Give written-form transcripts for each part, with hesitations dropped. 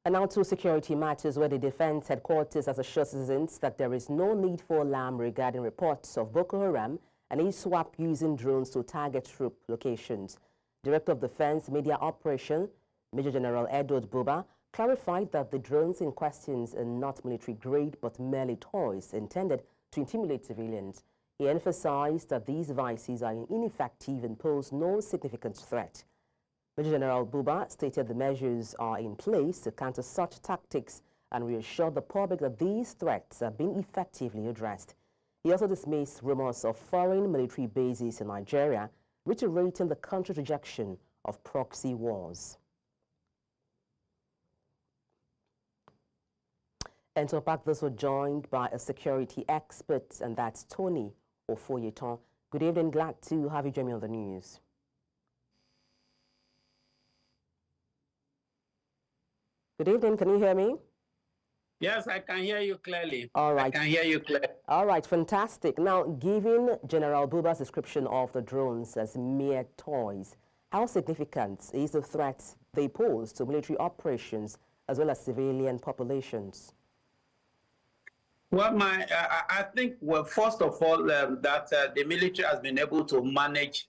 And now to security matters, where the defense headquarters has assured citizens that there is no need for alarm regarding reports of Boko Haram and ISWAP using drones to target troop locations. Director of Defense Media Operation, Major General Buba, clarified that the drones in question are not military grade but merely toys intended to intimidate civilians. He emphasized that these devices are ineffective and pose no significant threat. Major General Buba stated the measures are in place to counter such tactics and reassured the public that these threats have been effectively addressed. He also dismissed rumors of foreign military bases in Nigeria, reiterating the country's rejection of proxy wars. And to unpack this, we're joined by a security expert, and that's Tony Ofoyetan. Good evening, glad to have you join me on the news. Good evening, can you hear me? Yes, I can hear you clearly. All right. I can hear you clearly. All right, fantastic. Now, given General Buba's description of the drones as mere toys, how significant is the threat they pose to military operations as well as civilian populations? Well, I think, well, first of all, that the military has been able to manage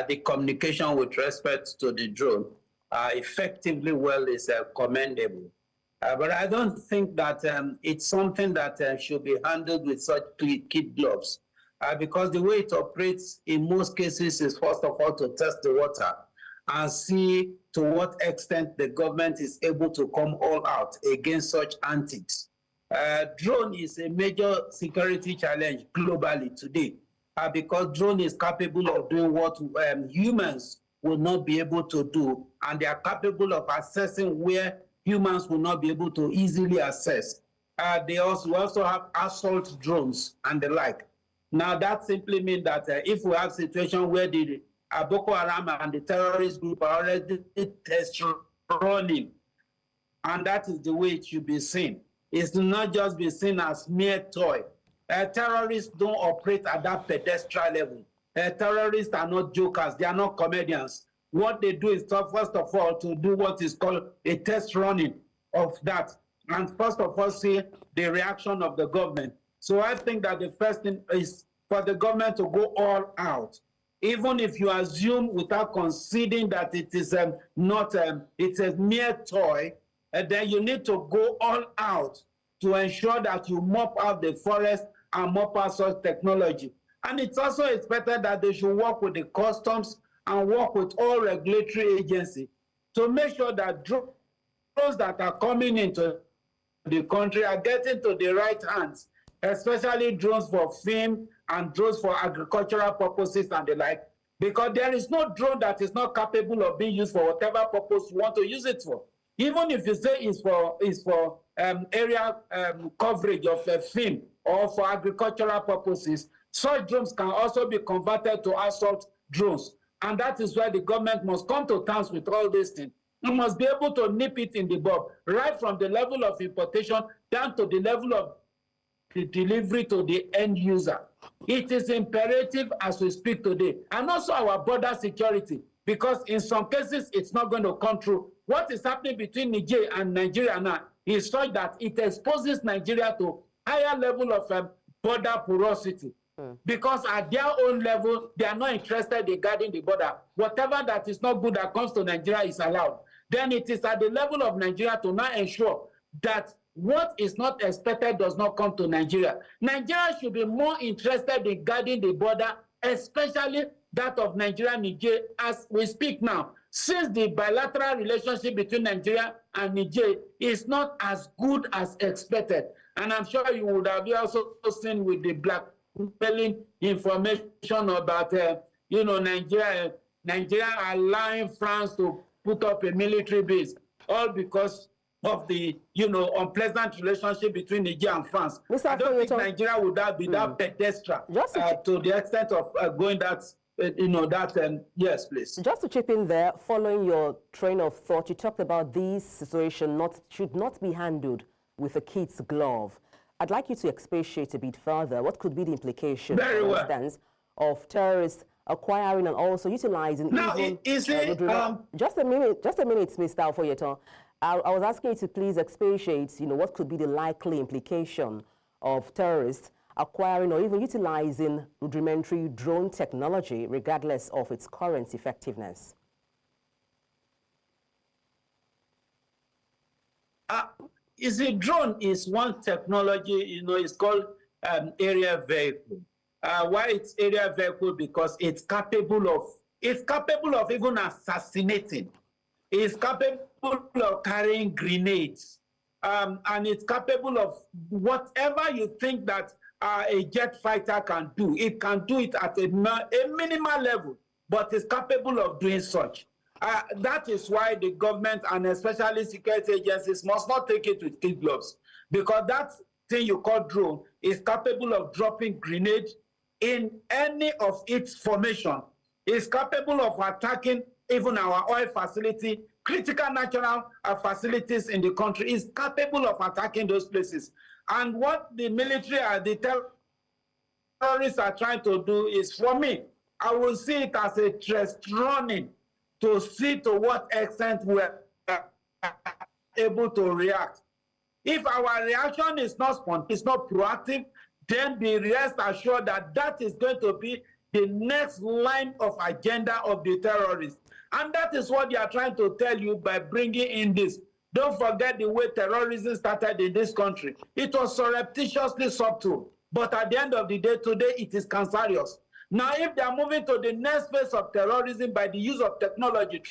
the communication with respect to the drone effectively well is commendable. But I don't think that it's something that should be handled with such kid gloves, because the way it operates in most cases is, first of all, to test the water and see to what extent the government is able to come all out against such antics. Drone is a major security challenge globally today, because drone is capable of doing what humans will not be able to do, and they are capable of assessing where humans will not be able to easily assess. They also have assault drones and the like. Now that simply means that if we have a situation where the Boko Haram and the terrorist group are already test running, and that is the way it should be seen. It's not just be seen as mere toy. Terrorists don't operate at that pedestrian level. Terrorists are not jokers, they are not comedians. What they do is, first of all, to do what is called a test running of that. And first of all, see the reaction of the government. So I think that the first thing is for the government to go all out. Even if you assume without conceding that it is it's a mere toy, then you need to go all out to ensure that you mop out the forest and mop out such technology. And it's also expected that they should work with the customs and work with all regulatory agencies to make sure that drones that are coming into the country are getting to the right hands, especially drones for film and drones for agricultural purposes and the like, because there is no drone that is not capable of being used for whatever purpose you want to use it for. Even if you say it's for area coverage of a film or for agricultural purposes, such drones can also be converted to assault drones. And that is why the government must come to terms with all these things. You must be able to nip it in the bud, right from the level of importation down to the level of the delivery to the end user. It is imperative as we speak today. And also our border security, because in some cases, it's not going to come true. What is happening between Niger and Nigeria now is such that it exposes Nigeria to higher level of border porosity. Because at their own level, they are not interested in guarding the border. Whatever that is not good that comes to Nigeria is allowed. Then it is at the level of Nigeria to now ensure that what is not expected does not come to Nigeria. Nigeria should be more interested in guarding the border, especially that of Nigeria and Niger as we speak now. Since the bilateral relationship between Nigeria and Niger is not as good as expected. And I'm sure you would have also seen with the blackmailing information about, Nigeria allowing France to put up a military base, all because of the, unpleasant relationship between Niger and France. I don't think Nigeria would have been that pedestrian to the extent of going that, yes, please. Just to chip in there, following your train of thought, you talked about this situation should not be handled with a kid's glove. I'd like you to expatiate a bit further. What could be the implication, for instance, of terrorists acquiring and also utilizing? Now, just a minute, Mr. Ofoyetan. I was asking you to please expatiate, what could be the likely implication of terrorists acquiring or even utilizing rudimentary drone technology regardless of its current effectiveness. Drone is one technology, it's called area vehicle. Why it's area vehicle? Because it's capable of even assassinating. It's capable of carrying grenades. And it's capable of whatever you think that a jet fighter can do. It can do it at a minimal level, but it's capable of doing such. That is why the government and especially security agencies must not take it with kid gloves, because that thing you call drone is capable of dropping grenade in any of its formation. It's capable of attacking even our oil facility, critical natural facilities in the country. Is capable of attacking those places. And what the military and the terrorists are trying to do is, for me, I will see it as a test running to see to what extent we're able to react. If our reaction is not spontaneous, not proactive, then be rest assured that that is going to be the next line of agenda of the terrorists. And that is what they are trying to tell you by bringing in this. Don't forget the way terrorism started in this country. It was surreptitiously subtle, but at the end of the day, today it is cancerous. Now, if they are moving to the next phase of terrorism by the use of technology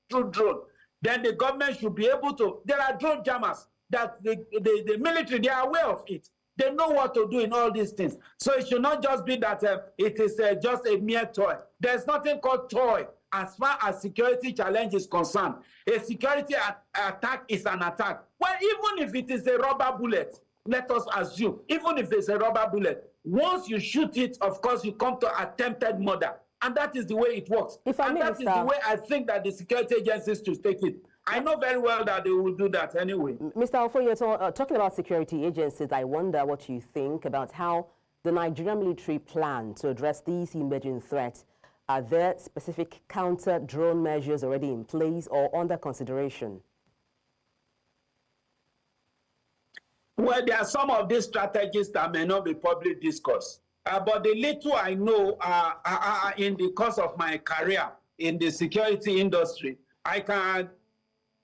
through drone, then the government should be able to. There are drone jammers that the military, they are aware of it. They know what to do in all these things. So it should not just be that it is just a mere toy. There's nothing called toy as far as security challenge is concerned. A security attack is an attack. Well, even if it is a rubber bullet, let us assume, even if it's a rubber bullet, once you shoot it, of course, you come to attempted murder. And that is the way it works. And that is the way I think that the security agencies should take it. I know very well that they will do that anyway. Mr. Ofoyetan, talking about security agencies, I wonder what you think about how the Nigerian military plan to address these emerging threats. Are there specific counter-drone measures already in place or under consideration? Well, there are some of these strategies that may not be public discourse. But the little I know in the course of my career in the security industry, I can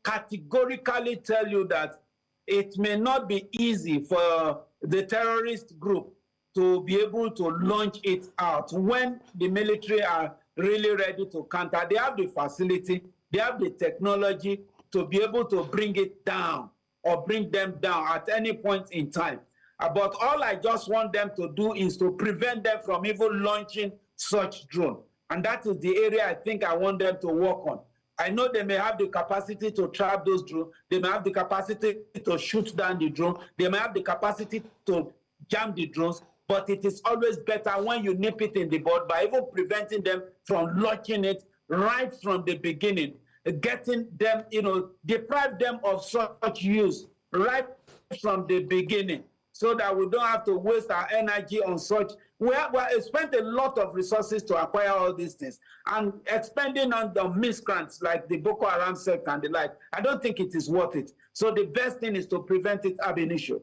categorically tell you that it may not be easy for the terrorist group to be able to launch it out when the military are really ready to counter. They have the facility, they have the technology to be able to bring it down or bring them down at any point in time. But all I just want them to do is to prevent them from even launching such drone. And that is the area I think I want them to work on. I know they may have the capacity to trap those drones. They may have the capacity to shoot down the drone. They may have the capacity to jam the drones. But it is always better when you nip it in the bud by even preventing them from launching it right from the beginning, getting them, deprive them of such use right from the beginning, so that we don't have to waste our energy on such. We spent a lot of resources to acquire all these things, and expending on the miscreants like the Boko Haram sect and the like, I don't think it is worth it. So the best thing is to prevent it ab initio.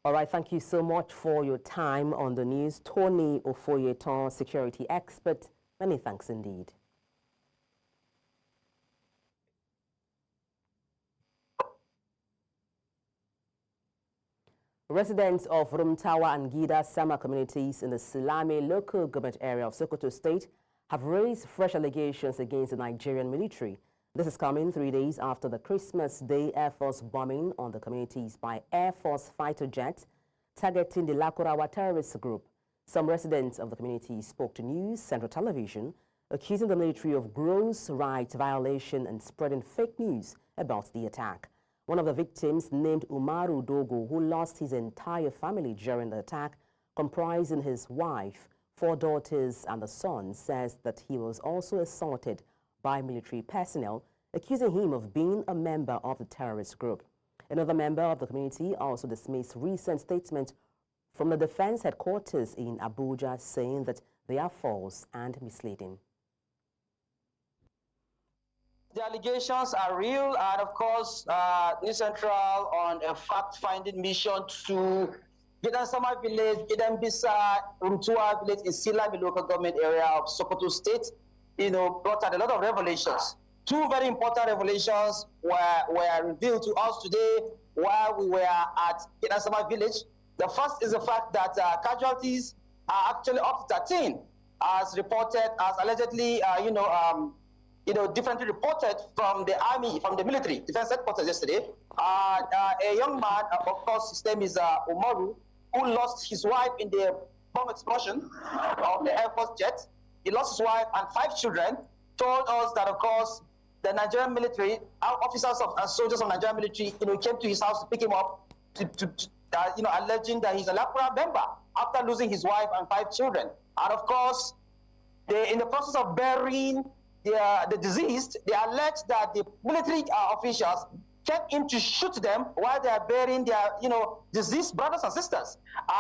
All right, thank you so much for your time on the news. Tony Ofoyetan, security expert. Many thanks indeed. Residents of Rumtawa and Gida Sama communities in the Silame local government area of Sokoto State have raised fresh allegations against the Nigerian military. This is coming 3 days after the Christmas Day Air Force bombing on the communities by Air Force fighter jets targeting the Lakurawa terrorist group. Some residents of the community spoke to News Central Television, accusing the military of gross rights violation and spreading fake news about the attack. One of the victims, named Umaru Dogo, who lost his entire family during the attack, comprising his wife, 4 daughters and a son, says that he was also assaulted by military personnel, accusing him of being a member of the terrorist group. Another member of the community also dismissed recent statements from the defense headquarters in Abuja, saying that they are false and misleading. The allegations are real, and of course, New Central on a fact-finding mission to Gidansama village, Gidambisa, Rumtua village in Silami local government area of Sokoto state, brought out a lot of revelations. Two very important revelations were revealed to us today while we were at Gidansama village. The first is the fact that casualties are actually up to 13, as reported, as allegedly, differently reported from the army, from the military defense headquarters yesterday. A young man, of course, his name is Umaru, who lost his wife in the bomb explosion of the Air Force jet. He lost his wife and 5 children. Told us that, of course, the Nigerian military, our officers and soldiers of Nigerian military, came to his house to pick him up, alleging that he's a Lapra member after losing his wife and 5 children. And of course, in the process of burying the deceased, they allege that the military officials came in to shoot them while they are burying their, deceased brothers and sisters.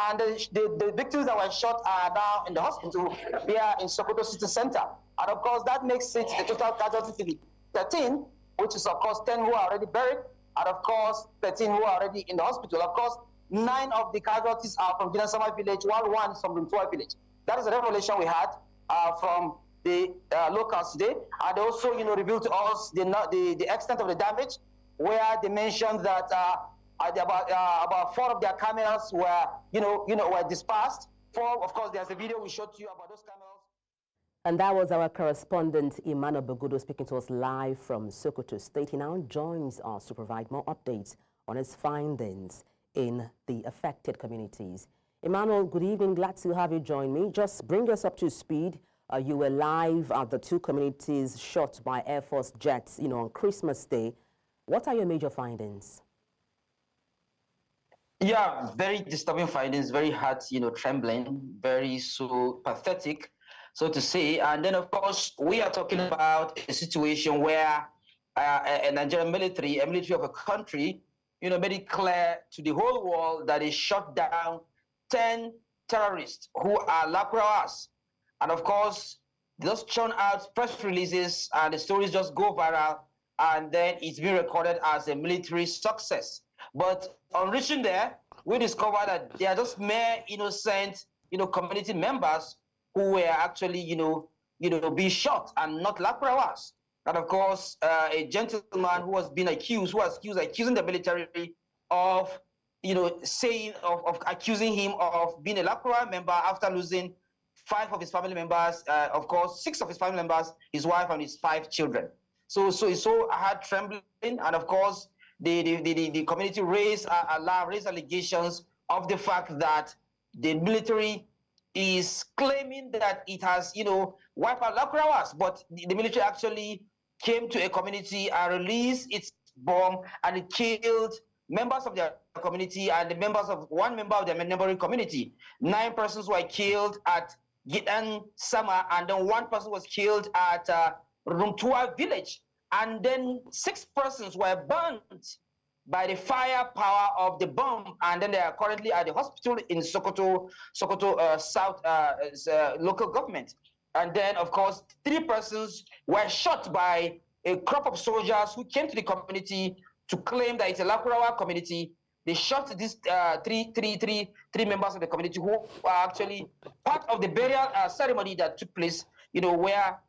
And the victims that were shot are now in the hospital here in Sokoto City Center. And of course, that makes it the total casualty to be 13, which is of course 10 who are already buried, and of course 13 who are already in the hospital. Of course, 9 of the casualties are from Gidansama village, while 1 is from Rumtua village. That is a revelation we had from the locals today, and they also, revealed to us the extent of the damage, where they mentioned that about 4 of their cameras were, were dispersed. 4, of course, there's a video we showed to you about those cameras. And that was our correspondent Emmanuel Bogudo speaking to us live from Sokoto State. He now joins us to provide more updates on his findings in the affected communities. Emmanuel, good evening. Glad to have you join me. Just bring us up to speed. You were live at the 2 communities shot by Air Force jets, on Christmas Day. What are your major findings? Yeah, very disturbing findings, very heart, trembling, very so pathetic, so to say. And then, of course, we are talking about a situation where a Nigerian military, a military of a country, made it clear to the whole world that it shot down 10 terrorists who are Laprawas. And of course, they just churn out press releases and the stories just go viral, and then it's been recorded as a military success. But on reaching there, we discovered that they are just mere innocent, community members who were actually, being shot and not Laprawas. And of course, a gentleman who was being accused, accusing the military of, accusing him of being a Laprawa member after losing 5 of his family members, of course, 6 of his family members, his wife and his 5 children. So it's so hard trembling, and of course, the community raised allegations of the fact that the military is claiming that it has, wiped out Laprawas, but the military actually came to a community and released its bomb, and it killed members of their community and the members of one member of the neighboring community. 9 persons were killed at Gidan Sama, and then 1 person was killed at Rumtua village, and then 6 persons were burnt by the firepower of the bomb, and then they are currently at the hospital in Sokoto South local government. And then, of course, 3 persons were shot by a crop of soldiers who came to the community to claim that it's a Laprawa community. They shot these three members of the community who are actually part of the burial ceremony that took place, where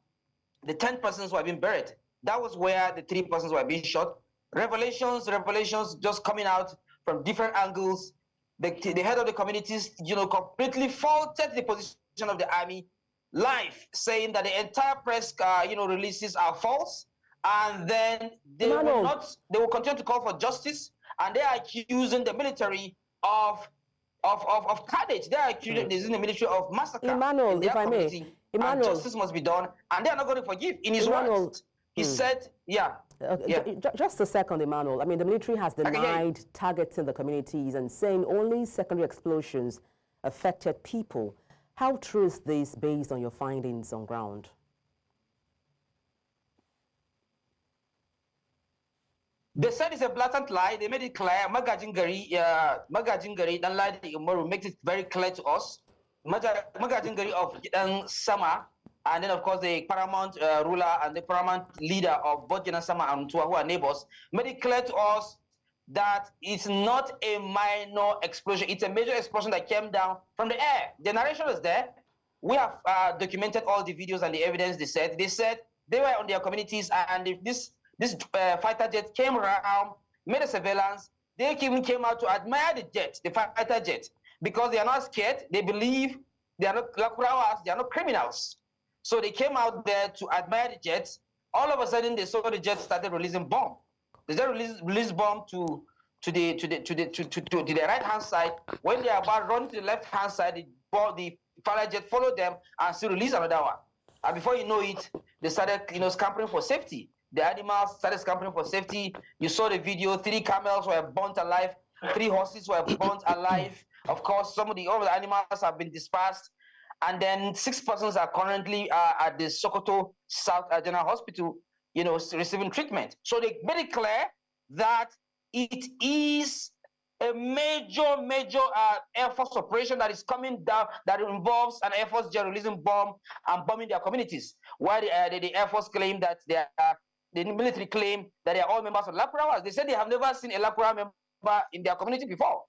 the 10 persons were being buried. That was where the 3 persons were being shot. Revelations just coming out from different angles. The head of the communities, completely faulted the position of the army live, saying that the entire press, releases are false, and then they will continue to call for justice, and they are accusing the military of carnage. They are accusing the military of massacre. Emmanuel, if I may, and justice must be done, and they are not going to forgive. In his words, he said, Just a second, Emmanuel. I mean, the military has denied targeting the communities and saying only secondary explosions affected people. How true is this based on your findings on ground? They said it's a blatant lie. They made it clear. Maj Gen dan lie Umaru makes it very clear to us. Maj Gen of Sama and then of course the paramount ruler and the paramount leader of both Gen and Ntua, who are neighbors, made it clear to us that it's not a minor explosion, it's a major explosion that came down from the air. The narration is there. We have documented all the videos and the evidence. They said they were on their communities, and if this fighter jet came around, made a surveillance, they even came out to admire the jet, the fighter jet, because they are not scared. They believe they are not Lakurawas, they are not criminals. So they came out there to admire the jets. All of a sudden, they saw the jet started releasing bomb. They just released bomb to the right hand side. When they are about run to the left hand side, the fighter jet followed them and still release another one. And before you know it, they started scampering for safety. The animals started scampering for safety. You saw the video. 3 camels were burnt alive. 3 horses were burnt alive. Of course, all of the animals have been dispersed. And then 6 persons are currently at the Sokoto South General Hospital, receiving treatment. So they made it clear that it is a major Air Force operation that is coming down, that involves an Air Force jet releasing bomb and bombing their communities. While the Air Force claim that the military claim that they are all members of Lakurawas. They said they have never seen a Lakura member in their community before.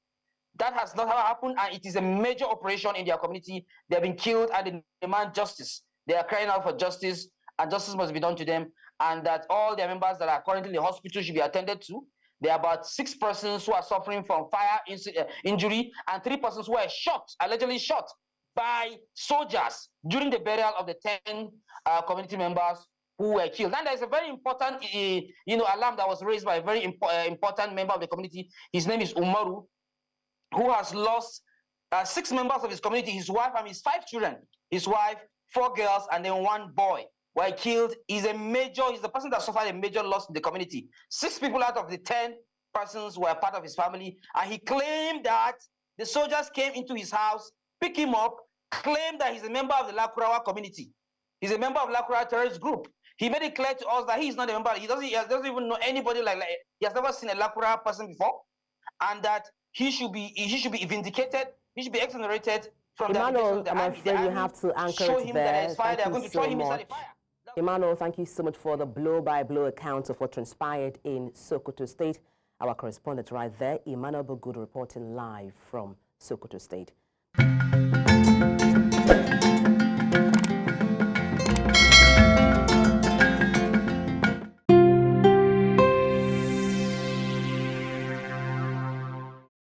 That has not ever happened, and it is a major operation in their community. They have been killed, and they demand justice. They are crying out for justice, and justice must be done to them, and that all their members that are currently in the hospital should be attended to. There are about 6 persons who are suffering from fire injury, and 3 persons who are allegedly shot by soldiers during the burial of the 10 community members who were killed. And there's a very important, alarm that was raised by a very important member of the community. His name is Umaru, who has lost 6 members of his community, his wife and his 5 children. His wife, 4 girls, and then 1 boy were killed. He's the person that suffered a major loss in the community. 6 people out of the 10 persons were part of his family, and he claimed that the soldiers came into his house, pick him up, claimed that he's a member of the Lakurawa community. He's a member of Lakurawa terrorist group. He made it clear to us that he's not a member. He doesn't even know anybody like he has never seen a Lakurawa person before, and that he should be vindicated. He should be exonerated from Emmanuel, the I'm afraid we have to anchor it there. Thank you so much. Emmanuel, thank you so much for the blow-by-blow account of what transpired in Sokoto State. Our correspondent right there, Emmanuel Bogudu, reporting live from Sokoto State.